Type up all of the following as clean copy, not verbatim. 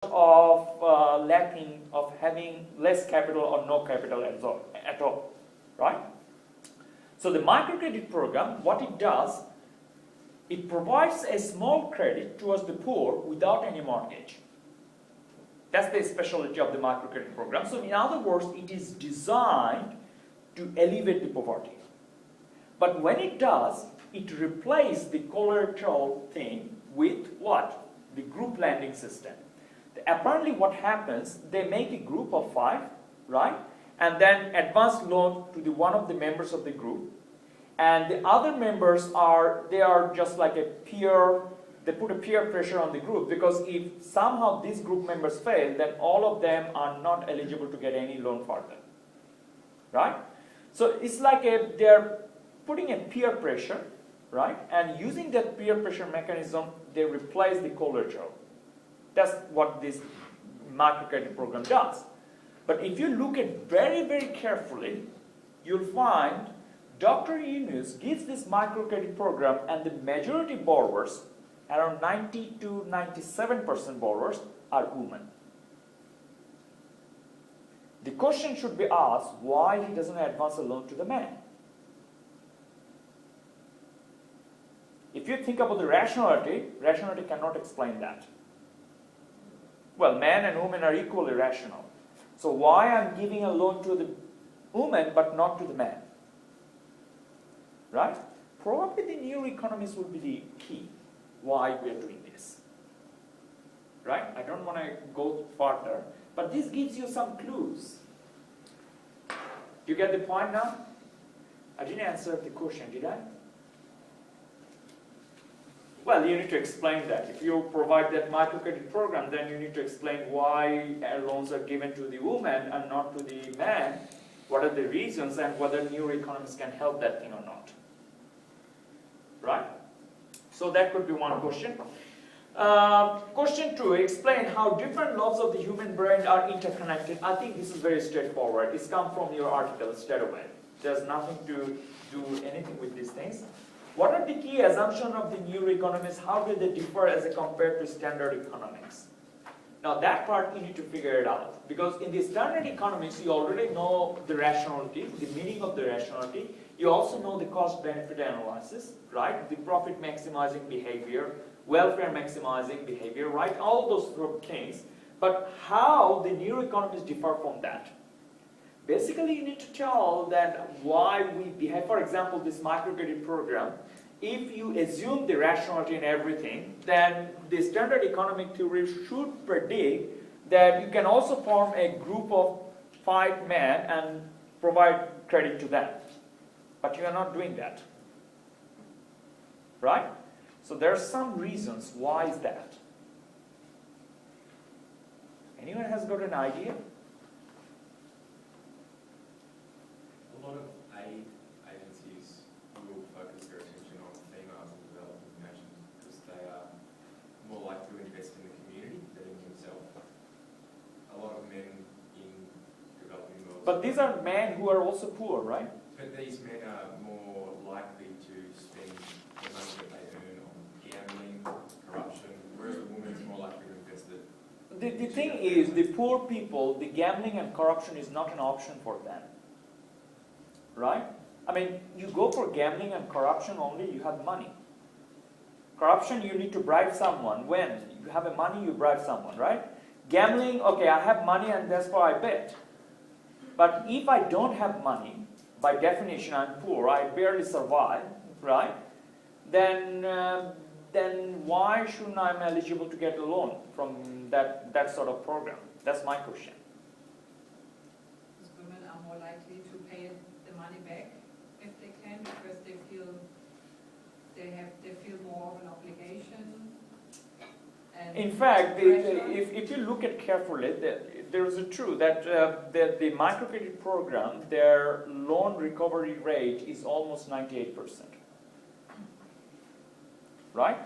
of lacking, of having less capital or no capital at all, right? So the microcredit program, what it does, it provides a small credit towards the poor without any mortgage. That's the specialty of the microcredit program. So in other words, it is designed to alleviate the poverty. But when it does, it replaces the collateral thing with what? The group lending system. Apparently what happens, they make a group of 5, right? And then advance loan to the one of the members of the group. And the other members they are just like a peer, they put a peer pressure on the group, because if somehow these group members fail, then all of them are not eligible to get any loan further, right? So it's like they're putting a peer pressure, right? And using that peer pressure mechanism, they replace the collateral. That's what this microcredit program does. But if you look at very, very carefully, you'll find Dr. Yunus gives this microcredit program, and the majority borrowers, around 90 to 97% borrowers, are women. The question should be asked, why he doesn't advance a loan to the man? If you think about the rationality cannot explain that. Well, men and women are equally rational. So why I'm giving a loan to the woman but not to the man? Right? Probably the new economics will be the key why we are doing this. Right? I don't want to go further, but this gives you some clues. You get the point now? I didn't answer the question, did I? Well, you need to explain that. If you provide that microcredit program, then you need to explain why loans are given to the woman and not to the man. What are the reasons, and whether new economics can help that thing or not. Right? So that could be one question. Question 2, explain how different lobes of the human brain are interconnected. I think this is very straightforward. It's come from your article straight away. There's nothing to do anything with these things. What are the key assumptions of the new economics? How do they differ as compared to standard economics? Now that part you need to figure it out, because in the standard economics you already know the rationality, the meaning of the rationality. You also know the cost-benefit analysis, right? The profit maximizing behavior, welfare maximizing behavior, right? All those sort of things. But how the new economics differ from that? Basically, you need to tell that why we behave. For example, this microcredit program, if you assume the rationality in everything, then the standard economic theory should predict that you can also form a group of 5 men and provide credit to them. But you are not doing that. Right? So there are some reasons. Why is that? Anyone has got an idea? A lot of aid agencies will focus their attention on females in developing nations because they are more likely to invest in the community than in themselves. A lot of men in developing worlds. But these are men who are also poor, right? But these men are more likely to spend the money that they earn on gambling, corruption, whereas the woman's more likely to invest it. The thing is, the poor people, the gambling and corruption is not an option for them. Right? I mean, you go for gambling and corruption only, you have money. Corruption, you need to bribe someone. When you have money, you bribe someone, right? Gambling, okay, I have money and that's why I bet. But if I don't have money, by definition I'm poor, I barely survive, right? Then why shouldn't I be eligible to get a loan from that sort of program? That's my question. Because women are more likely to pay the money back if they can, because they feel more of an obligation. And in fact, if you look at carefully, there is a true that the microcredit program, their loan recovery rate is almost 98%. Right?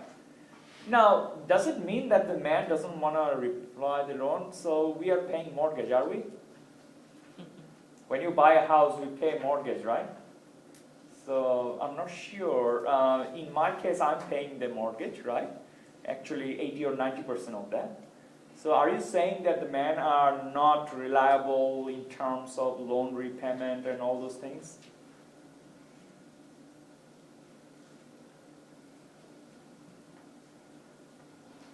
Now, does it mean that the man doesn't want to repay the loan? So we are paying mortgage, are we? When you buy a house, we pay mortgage, right? So I'm not sure. In my case, I'm paying the mortgage, right? Actually, 80 or 90% of that. So are you saying that the men are not reliable in terms of loan repayment and all those things?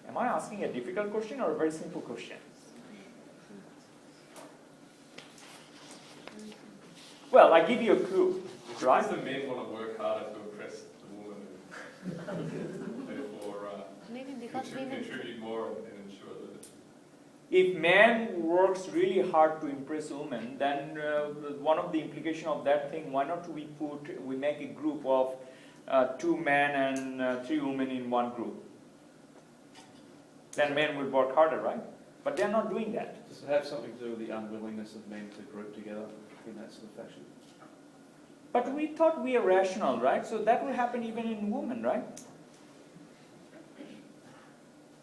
Am I asking a difficult question or a very simple question? Well, I give you a clue, right? Because the men want to work harder to impress the woman and therefore Maybe because women. contribute more and ensure that If man works really hard to impress women, then one of the implications of that thing, why not we make a group of 2 men and 3 women in one group? Then men will work harder, right? But they're not doing that. Does it have something to do with the unwillingness of men to group together in that sort of fashion? But we thought we are rational, right? So that will happen even in women, right?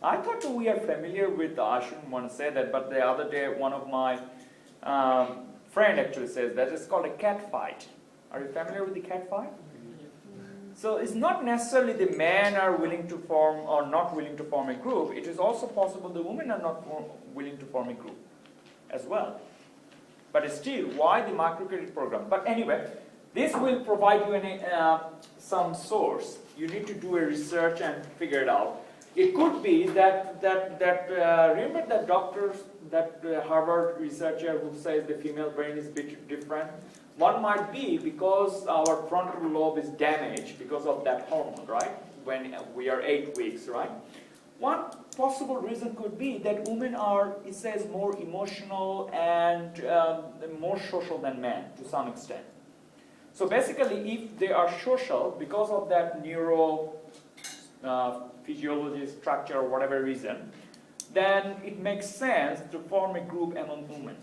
I thought we are familiar with, I shouldn't want to say that, but the other day one of my friend actually says that it's called a cat fight. Are you familiar with the cat fight? So it's not necessarily the men are willing to form or not willing to form a group. It is also possible the women are not willing to form a group as well. But still, why the microcredit program? But anyway, this will provide you some source. You need to do a research and figure it out. It could be that remember that doctors, that Harvard researcher who says the female brain is a bit different? One might be because our frontal lobe is damaged because of that hormone, right? When we are 8 weeks, right? One possible reason could be that women are, it says, more emotional and more social than men to some extent. So basically, if they are social, because of that neuro physiology, structure, or whatever reason, then it makes sense to form a group among women.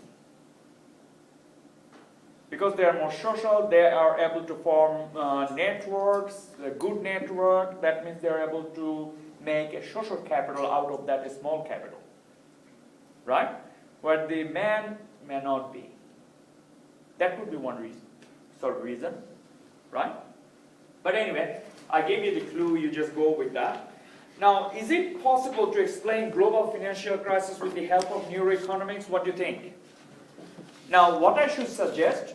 Because they are more social, they are able to form networks, a good network. That means they are able to make a social capital out of that small capital. Right? Where the man may not be. That could be one reason. Right? But anyway, I gave you the clue, you just go with that. Now, is it possible to explain global financial crisis with the help of neuroeconomics? What do you think? Now, what I should suggest,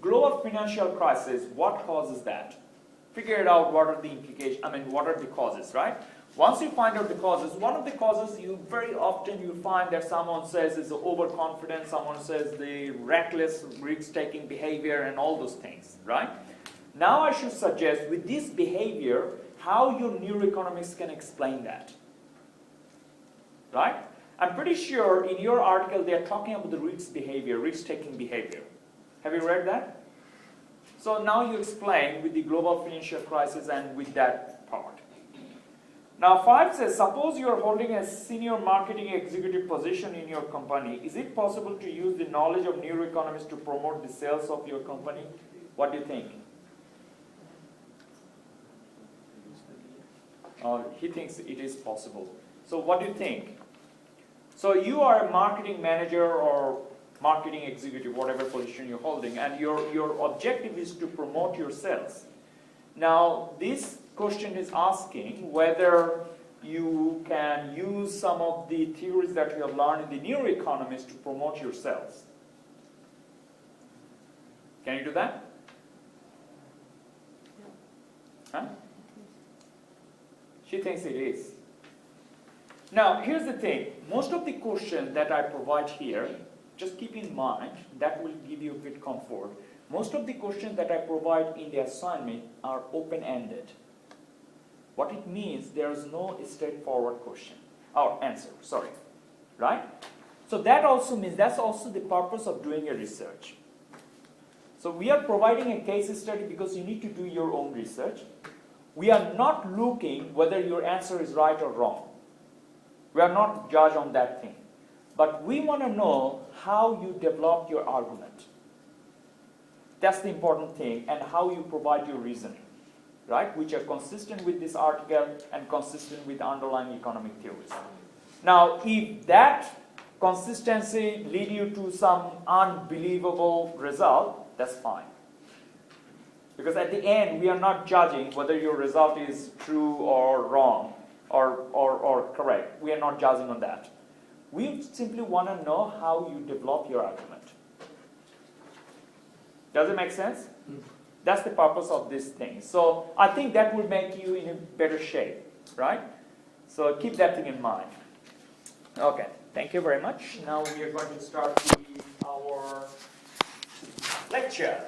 global financial crisis, what causes that? Figure it out, what are the implications, what are the causes, right? Once you find out the causes, one of the causes very often you find that someone says is the overconfidence, someone says the reckless risk-taking behavior and all those things, right? Now I should suggest with this behavior, how your neuroeconomics can explain that, right? I'm pretty sure in your article they are talking about the risk-taking behavior. Have you read that? So now you explain with the global financial crisis and with that part. Now 5 says, suppose you are holding a senior marketing executive position in your company. Is it possible to use the knowledge of neuroeconomics to promote the sales of your company? What do you think? He thinks it is possible. So what do you think? So you are a marketing manager or marketing executive, whatever position you're holding, and your objective is to promote your sales. Now, this question is asking whether you can use some of the theories that you have learned in the neuroeconomics to promote your sales. Can you do that? Huh? She thinks it is. Now, here's the thing. Most of the questions that I provide here, just keep in mind, that will give you a bit comfort. Most of the questions that I provide in the assignment are open-ended. What it means, there is no straightforward question, or answer, sorry. Right? So that also means, that's also the purpose of doing a research. So we are providing a case study because you need to do your own research. We are not looking whether your answer is right or wrong. We are not judged on that thing. But we want to know how you develop your argument. That's the important thing, and how you provide your reasoning, right? Which are consistent with this article and consistent with underlying economic theories. Now, if that consistency leads you to some unbelievable result, that's fine. Because at the end, we are not judging whether your result is true or wrong or correct. We are not judging on that. We simply want to know how you develop your argument. Does it make sense? That's the purpose of this thing. So I think that will make you in a better shape, right? So keep that thing in mind. Okay, thank you very much. Now we are going to start our lecture.